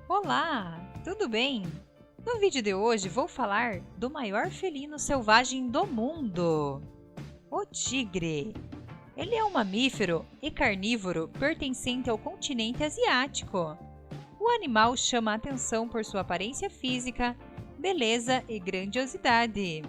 Olá, tudo bem? No vídeo de hoje vou falar do maior felino selvagem do mundo, o tigre. Ele é um mamífero e carnívoro pertencente ao continente asiático. O animal chama a atenção por sua aparência física, beleza e grandiosidade.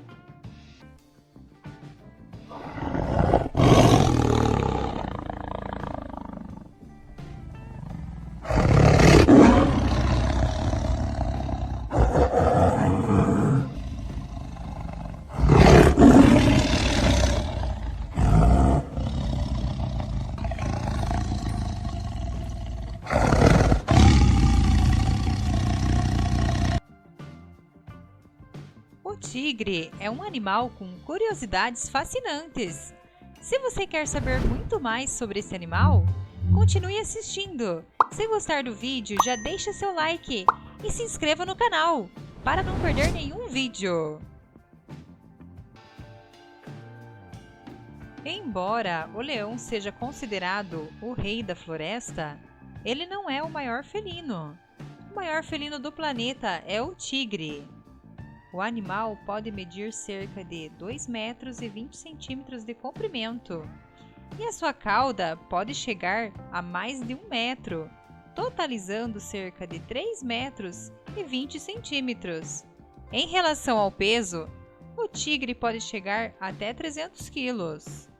O tigre é um animal com curiosidades fascinantes. Se você quer saber muito mais sobre esse animal, continue assistindo. Se gostar do vídeo, já deixa seu like e se inscreva no canal para não perder nenhum vídeo. Embora o leão seja considerado o rei da floresta, ele não é o maior felino. O maior felino do planeta é o tigre. O animal pode medir cerca de 2,20 metros de comprimento e a sua cauda pode chegar a mais de 1 metro, totalizando cerca de 3,20 metros. Em relação ao peso, o tigre pode chegar até 300 quilos.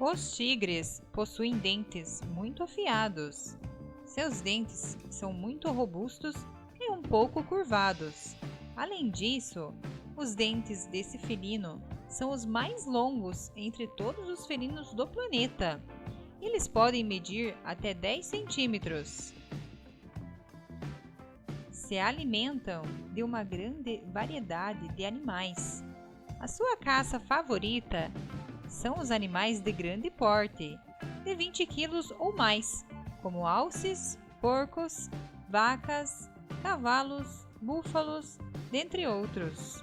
Os tigres possuem dentes muito afiados. Seus dentes são muito robustos e um pouco curvados. Além disso, os dentes desse felino são os mais longos entre todos os felinos do planeta. Eles podem medir até 10 centímetros. Se alimentam de uma grande variedade de animais. A sua caça favorita são os animais de grande porte, de 20 quilos ou mais, como alces, porcos, vacas, cavalos, búfalos, dentre outros.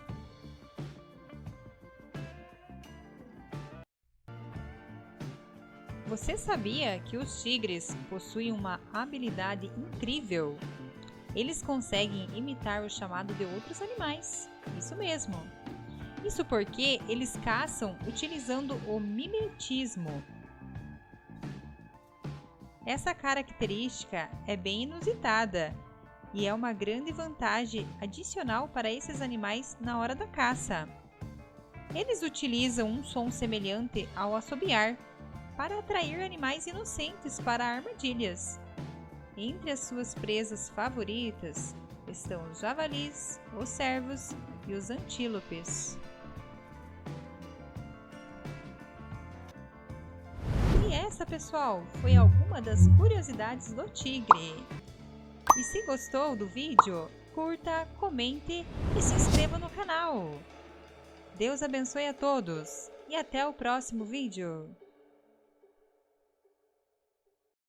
Você sabia que os tigres possuem uma habilidade incrível? Eles conseguem imitar o chamado de outros animais. Isso mesmo! Isso porque eles caçam utilizando o mimetismo. Essa característica é bem inusitada e é uma grande vantagem adicional para esses animais na hora da caça. Eles utilizam um som semelhante ao assobiar para atrair animais inocentes para armadilhas. Entre as suas presas favoritas estão os javalis, os cervos e os antílopes. E essa, pessoal, foi alguma das curiosidades do tigre. E se gostou do vídeo, curta, comente e se inscreva no canal. Deus abençoe a todos e até o próximo vídeo.